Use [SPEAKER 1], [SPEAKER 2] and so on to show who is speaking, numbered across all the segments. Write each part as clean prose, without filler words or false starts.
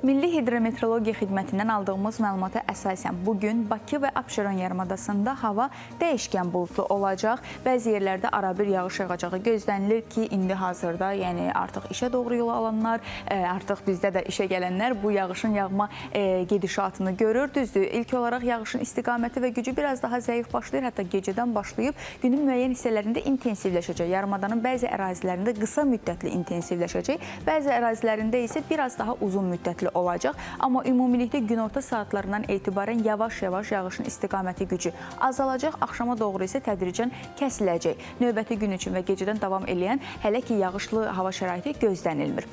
[SPEAKER 1] Milli Hidrometeorologiya Xidmətindən aldığımız məlumata əsasən bugün Bakı və Abşeron yarımadasında hava dəyişkən buludlu olacaq. Bəzi yerlərdə arabir yağış yağacağı gözlənilir ki, indi hazırda, yəni artıq işə doğru yol alanlar, artıq bizdə də işə gələnlər bu yağışın yağma gedişatını görür. Düzdür, ilk olaraq yağışın istiqaməti və gücü biraz daha zəif başlayır, hətta gecədən başlayıb günün müəyyən hissələrində intensivləşəcək. Yarımadanın bəzi ərazilərində qısa müddətli intensivləşəcək, bəzi ərazilərində isə biraz daha uzun müddətli olacaq. Amma ümumilikdə günorta saatlarından etibarən yavaş-yavaş yağışın istiqaməti gücü azalacaq, axşama doğru isə tədricən kəsiləcək. Növbəti gün üçün və gecədən davam edən hələ ki yağışlı hava şəraiti gözlənilmir.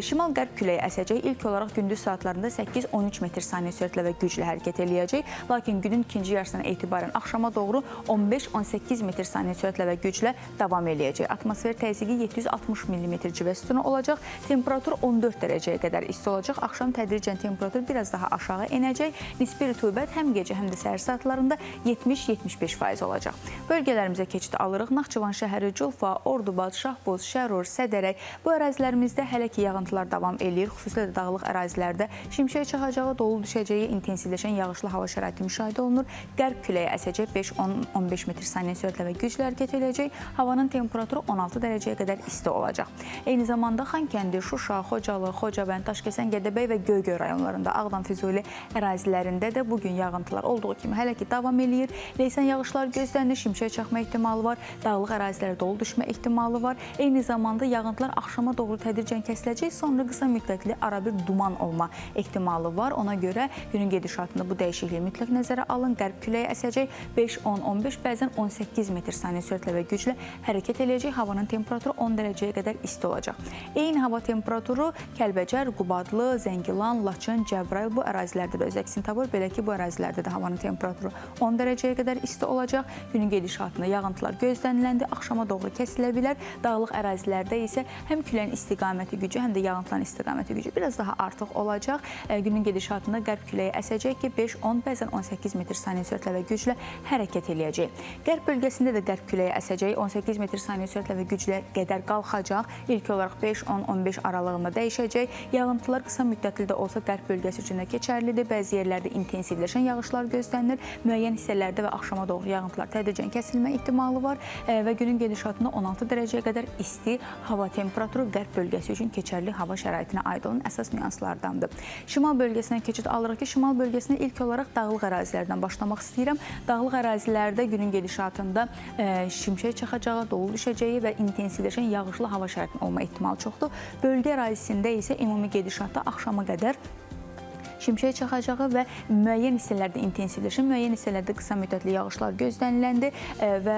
[SPEAKER 1] Şimal-qərb küləyi əsəcək. İlk olaraq gündüz saatlarında 8-13 metr saniyə sürətlə və güclə hərəkət eləyəcək. Lakin günün ikinci yarısından etibarən axşama doğru 15-18 metr saniyə sürətlə və güclə davam eləyəcək. Atmosfer təzyiqi 760 mm civə sütunu olacaq. Temperatur 14 dərəcəyə qədər isti olacaq. Axşam tədricən temperatur biraz daha aşağı enəcək. Nisbi rütubət həm gecə, həm də səhər saatlarında 70-75% olacaq. Bölgələrimizə keçid alırıq. Naxçıvan şəhəri, Culfa, Ordubad, Şahboz, Şərur, Sədərək. Bu ərazilərimizdə hələ ki yağıntılar davam eləyir. Xüsusilə də dağlıq ərazilərdə şimşək çaxacağı, dolu düşəcəyi, intensivləşən yağışlı hava şəraiti müşahidə olunur. Qərb küləyi əsəcək, 5-10-15 metr saniyə sürətlə və güclə hərəkət eləyəcək. Havanın temperaturu 16 dərəcəyə qədər isti olacaq. Eyni zamanda Xankəndi, Şuşa, Xocalı, Xocavənd, Daşkəsən, Gədəbəy və Göygöl rayonlarında, Ağdam, Füzuli ərazilərində də bugün yağıntılar olduğu kimi hələ ki davam eləyir. Leysan yağışlar gözlənilir, şimşək çaxma ehtimalı var, dağlıq ərazilərdə dolu düşmə ehtimalı var. Eyni zamanda yağıntılar axşama doğru tədricən kəsiləcək, sonra qısa müddətli arabir duman olma ehtimalı var. Ona görə günün gedişatında bu dəyişikliyi mütləq nəzərə alın. Qərb küləyi əsəcək, 5-10-15, bəzən 18 metr saniyə sürətlə və güclə hərəkət eləyəcək. Havanın temperaturu 10 dərəcəyə qədər isti olacaq. Eyni hava temperaturu Kəlbəcər, Qubadlı, Zəngilan, Laçın, Cəbrayıl bu ərazilərdə də öz əksini tapır. Belə ki, bu ərazilərdə də havanın temperaturu 10 dərəcəyə qədər isti olacaq. Günün gedişatında yağıntılar gözləniləndə axşama doğru kəsilə bilər. Dağlıq ərazilərdə isə həm küləyin istiqaməti gücü, həm də yağıntıların istiqaməti gücü biraz daha artıq olacaq. Günün gedişatında qərb küləyi əsəcək ki, 5-10, bəzən 18 metr saniyə sürətlə və güclə hərəkət eləyəcək. Qərb bölgəsində də qərb küləyi əsəcək, 18 metr saniyə sürətlə və güclə qədər qalxacaq. İlk olaraq 5-10-15 aralığında dəyişəcək. Yağıntılar qısa müddətli də olsa qərb bölgəsi üçün də keçərlidir. Bəzi yerlərdə intensivləşən yağışlar gözlənilir. Müəyyən hissələrdə və axşama doğru yağıntılar tədricən kəsilmə ehtimalı var və günün gedişatında 16 dərəcəyə qədər isti hava temperaturu qərb bölgəsi üçün keçərli hava şəraitinə aid olan əsas nüanslardandır. Şimal bölgəsinə keçid alırıq ki, şimal bölgəsinə ilk olaraq dağlıq ərazilərdən başlamaq istəyirəm. Dağlıq ərazilərdə günün gedişatında şimşək çaxacağı, dolu düşəcəyi və intensivləşən yağışlı hava şəraitinin olma ehtimalı çoxdur. Bölgə ərazisində isə ümumi gedişatda axşama qədər şimşək çaxacağı və müəyyən hissələrdə intensivləşən, müəyyən hissələrdə qısa müddətli yağışlar gözləniləndi və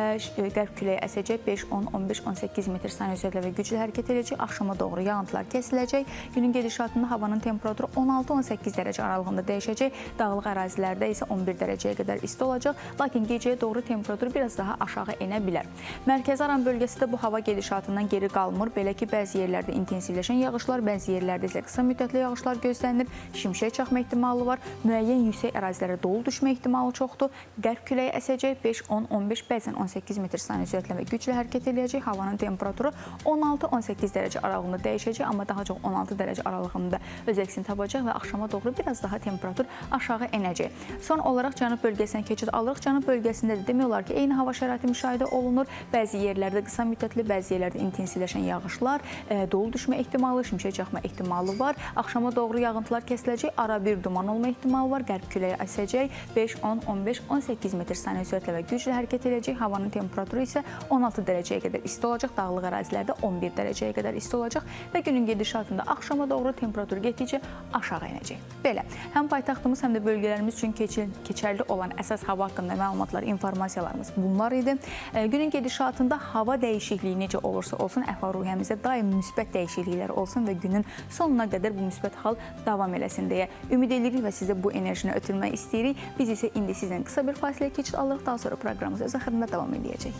[SPEAKER 1] qərb küləyi əsəcək, 5-10-15-18 metr saniyə sürətlə və güclə hərəkət edəcək. Axşama doğru yağıntılar kəsiləcək. Günün gedişatında havanın temperaturu 16-18 dərəcə aralığında dəyişəcək. Dağlıq ərazilərdə isə 11 dərəcəyə qədər isti olacaq. Lakin gecəyə doğru temperatur biraz daha aşağı enə bilər. Mərkəzi Aran bölgəsi də bu hava gedişatından geri qalmır. Belə ki, bəzi yerlərdə intensivləşən yağışlar, bəzi yerlərdə isə qısa müddətli yağışlar gözlənilir. Şimşək çaxma ehtimalı var. Müəyyən yüksək ərazilərə dolu düşmə ehtimalı çoxdur. Qərb küləyi əsəcək, 5-10-15, bəzən 18 metr saniyə sürətlə və güclə hərəkət eləyəcək. Havanın temperaturu 16-18 dərəcə aralığında dəyişəcək, amma daha çox 16 dərəcə aralığında öz əksini tapacaq və axşama doğru biraz daha temperatur aşağı enəcək. Son olaraq Cənub bölgəsinə keçid alırıq. Cənub bölgəsində də demək olar ki, eyni hava şəraiti müşahidə olunur. Bəzi yerlərdə qısa müddətli, bəzi yerlərdə intensivləşən yağışlar, dolu düşmə ehtimalı, şimşək çaxma ehtimalı var. Axşama doğru yağıntılar kəsiləcək. Bir duman olma ehtimalı var. Qərb küləyi əsəcək, 5-10-15-18 metr saniyə sürətlə və güclə hərəkət edəcək. Havanın temperaturu isə 16 dərəcəyə qədər isti olacaq. Dağlıq ərazilərdə 11 dərəcəyə qədər isti olacaq və günün gedişatında axşama doğru temperatur getdikcə aşağı enəcək. Belə, həm paytaxtımız, həm də bölgələrimiz üçün keçərli olan əsas hava haqqında məlumatlar, informasiyalarımız bunlar idi. Günün gedişatında hava dəyişikliyi necə olursa olsun, əhval-ruhiyyəmizdə daim müsbət dəyişikliklər olsun və günün sonuna qədər bu müsbət hal davam eləsin deyə ümid edirik və sizə bu enerjini ötürmək istəyirik. Biz isə indi sizdən qısa bir fasilə keçid alırıq. Daha sonra proqramımız özə xidmət davam edəcək.